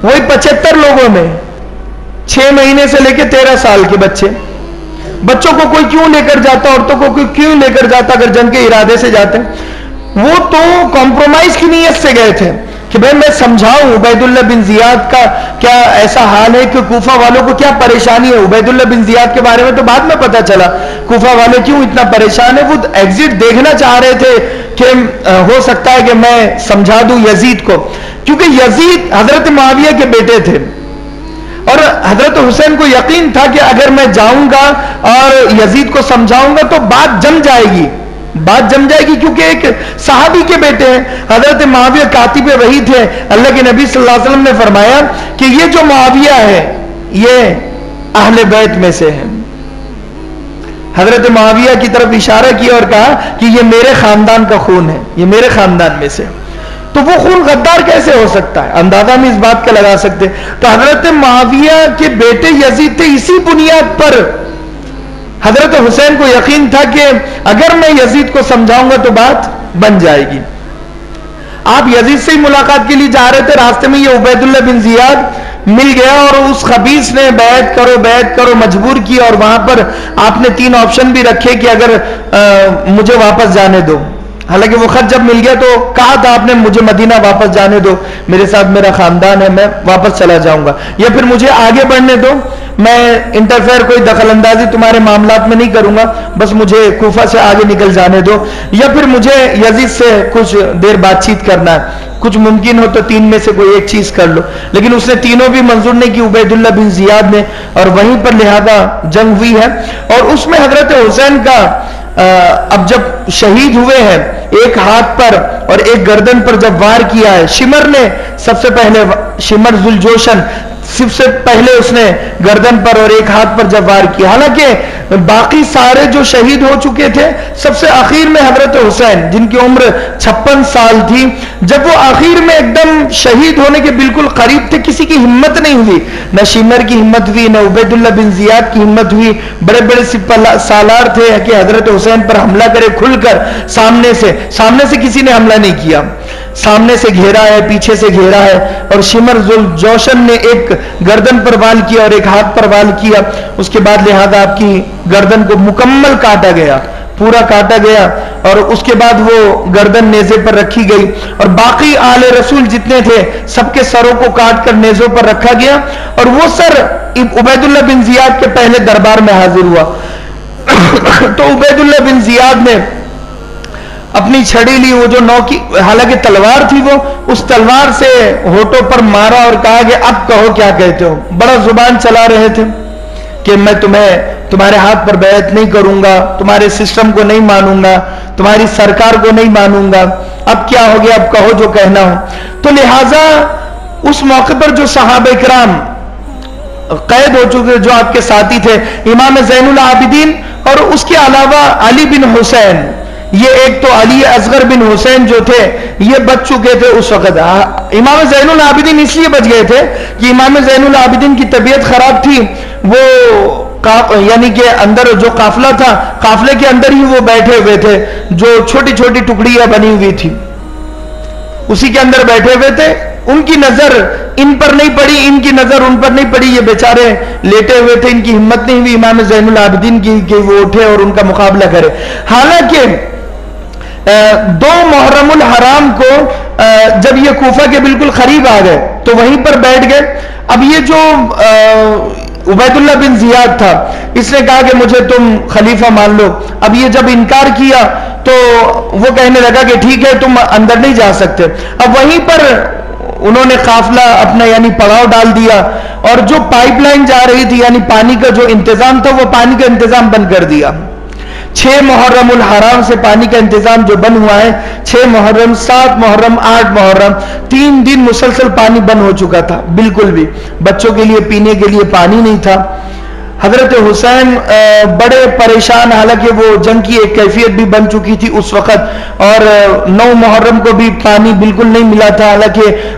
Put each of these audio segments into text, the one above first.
وہی 75 لوگوں میں 6 مہینے سے لے کے 13 سال کے بچوں کو کوئی کیوں لے کر جاتا, عورتوں کو کوئی کیوں لے کر جاتا اگر جنگ کے ارادے سے جاتے ہیں؟ وہ تو کمپرومائز کی نیت سے گئے تھے کہ بھائی میں سمجھاؤں عبید اللہ بن زیاد کا کیا ایسا حال ہے کہ کوفہ والوں کو کیا پریشانی ہے. عبید اللہ بن زیاد کے بارے میں تو بعد میں پتا چلا کوفہ والے کیوں اتنا پریشان ہے. وہ ایگزٹ دیکھنا چاہ رہے تھے کہ ہو سکتا ہے کہ میں سمجھا دوں یزید کو, کیونکہ یزید حضرت معاویہ کے بیٹے تھے اور حضرت حسین کو یقین تھا کہ اگر میں جاؤں گا اور یزید کو سمجھاؤں گا تو بات جم جائے گی, کیونکہ ایک صحابی کے بیٹے ہیں. حضرت معاویہ کاتب وحی تھے. اللہ کے نبی صلی اللہ علیہ وسلم نے فرمایا کہ یہ جو معاویہ ہے یہ اہل بیت میں سے ہے. حضرت معاویہ کی طرف اشارہ کیا اور کہا کہ یہ میرے خاندان کا خون ہے, یہ میرے خاندان میں سے. تو وہ خون غدار کیسے ہو سکتا ہے؟ اندازہ میں اس بات کا لگا سکتے. تو حضرت معاویہ کے بیٹے یزید تھے. اسی بنیاد پر حضرت حسین کو یقین تھا کہ اگر میں یزید کو سمجھاؤں گا تو بات بن جائے گی. آپ یزید سے ہی ملاقات کے لیے جا رہے تھے, راستے میں یہ عبید اللہ بن زیاد مل گیا اور اس خبیث نے بیعت کرو مجبور کیا, اور وہاں پر آپ نے 3 آپشن بھی رکھے کہ اگر مجھے واپس جانے دو. حالانکہ وہ خط جب مل گیا تو کہا تھا آپ نے مجھے مدینہ واپس جانے دو, میرے ساتھ میرا خاندان ہے, میں واپس چلا جاؤں گا, یا پھر مجھے آگے بڑھنے دو, میں انٹرفیئر کوئی دخل اندازی تمہارے معاملات میں نہیں کروں گا, بس مجھے کوفہ سے آگے نکل جانے دو, یا پھر مجھے یزید سے کچھ دیر بات چیت کرنا ہے, کچھ ممکن ہو تو 3 میں سے کوئی ایک چیز کر لو. لیکن اس نے تینوں بھی منظور نہیں کی عبید اللہ بن زیاد نے, اور وہیں پر لہذا جنگ ہوئی ہے. اور اس میں حضرت حسین کا اب جب شہید ہوئے ہیں, ایک ہاتھ پر اور ایک گردن پر جب وار کیا ہے, شمر نے سب سے پہلے, شمر ذوالجوشن سب سے پہلے اس نے گردن پر اور ایک ہاتھ پر جب وار کیا. حالانکہ باقی سارے جو شہید ہو چکے تھے, سب سے آخر میں حضرت حسین جن کی عمر 56 سال تھی, جب وہ آخر میں ایک دم شہید ہونے کے بالکل قریب تھے, کسی کی ہمت نہیں ہوئی, نہ شمر کی ہمت ہوئی, نہ عبید اللہ بن زیاد کی ہمت ہوئی. بڑے بڑے سالار تھے کہ حضرت حسین پر حملہ کرے کھل کر, سامنے سے کسی نے حملہ نہیں کیا, سامنے سے گھیرا ہے, پیچھے سے گھیرا ہے. اور شمر ذوالجوشن نے ایک گردن پر وال کیا اور ایک ہاتھ پر وال کیا. اس کے بعد لہذا آپ کی گردن کو مکمل کاٹا گیا, پورا کاٹا گیا, اور اس کے بعد وہ گردن نیزے پر رکھی گئی, اور باقی آل رسول جتنے تھے سب کے سروں کو کاٹ کر نیزوں پر رکھا گیا, اور وہ سر عبید اللہ بن زیاد کے پہلے دربار میں حاضر ہوا. تو عبید اللہ بن زیاد نے اپنی چھڑی لی, وہ جو کی حالانکہ تلوار تھی, وہ اس تلوار سے ہونٹوں پر مارا اور کہا کہ اب کہو کیا کہتے ہو. بڑا زبان چلا رہے تھے کہ میں تمہارے ہاتھ پر بیعت نہیں کروں گا, تمہارے سسٹم کو نہیں مانوں گا, تمہاری سرکار کو نہیں مانوں گا, اب کیا ہو گیا, اب کہو جو کہنا ہو. تو لہٰذا اس موقع پر جو صحابہ کرام قید ہو چکے, جو آپ کے ساتھی تھے, امام زین العابدین اور اس کے علاوہ علی بن حسین, یہ ایک تو علی اصغر بن حسین جو تھے یہ بچ چکے تھے اس وقت. امام زین العابدین اس لیے بچ گئے تھے کہ امام زین العابدین کی طبیعت خراب تھی, وہ یعنی کہ اندر جو قافلہ تھا, قافلے کے اندر ہی وہ بیٹھے ہوئے تھے, جو چھوٹی چھوٹی ٹکڑیاں بنی ہوئی تھی اسی کے اندر بیٹھے ہوئے تھے. ان کی نظر ان پر نہیں پڑی, ان کی نظر ان پر نہیں پڑی, یہ بیچارے لیٹے ہوئے تھے, ان کی ہمت نہیں ہوئی امام زین العابدین کی کہ وہ اٹھے اور ان کا مقابلہ کرے. حالانکہ 2 محرم الحرام کو جب یہ کوفہ کے بالکل قریب آ گئے تو وہیں پر بیٹھ گئے. اب یہ جو عبید اللہ بن زیاد تھا, اس نے کہا کہ مجھے تم خلیفہ مان لو. اب یہ جب انکار کیا تو وہ کہنے لگا کہ ٹھیک ہے تم اندر نہیں جا سکتے. اب وہیں پر انہوں نے قافلہ اپنا یعنی پڑاؤ ڈال دیا, اور جو پائپ لائن جا رہی تھی یعنی پانی کا جو انتظام تھا, وہ پانی کا انتظام بند کر دیا. 6 محرم الحرام سے پانی کا انتظام جو بند ہوا ہے, 6 محرم 7 محرم 8 محرم 3 دن مسلسل پانی بند ہو چکا تھا, بالکل بھی بچوں کے لیے پینے کے لیے پانی نہیں تھا. حضرت حسین بڑے پریشان, حالانکہ وہ جنگ کی ایک کیفیت بھی بن چکی تھی اس وقت, اور 9 محرم کو بھی پانی بالکل نہیں ملا تھا. حالانکہ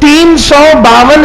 352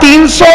300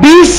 20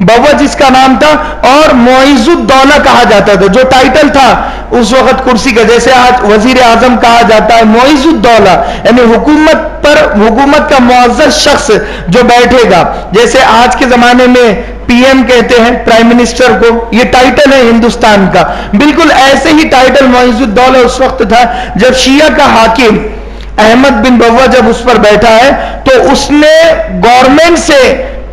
بوا جس کا نام تھا، اور معیز الدولہ کہا جاتا تھا، جو ٹائٹل تھا اس وقت کرسی کا، جیسے آج وزیر اعظم کہا جاتا ہے معیز الدولہ، یعنی حکومت کا معزز شخص جو بیٹھے گا، جیسے آج کے زمانے میں پی ایم کہتے ہیں پرائم منسٹر کو، یہ ٹائٹل ہے ہندوستان کا، بالکل ایسے ہی ٹائٹل معیز الدولہ اس وقت تھا جب شیعہ کا حاکم احمد بن بوا جب اس پر بیٹھا ہے تو اس نے گورنمنٹ سے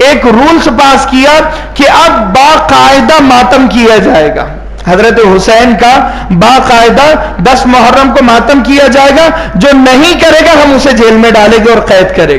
ایک رولز پاس کیا کہ اب باقاعدہ ماتم کیا جائے گا، حضرت حسین کا باقاعدہ 10 محرم کو ماتم کیا جائے گا، جو نہیں کرے گا ہم اسے جیل میں ڈالیں گے اور قید کریں گے۔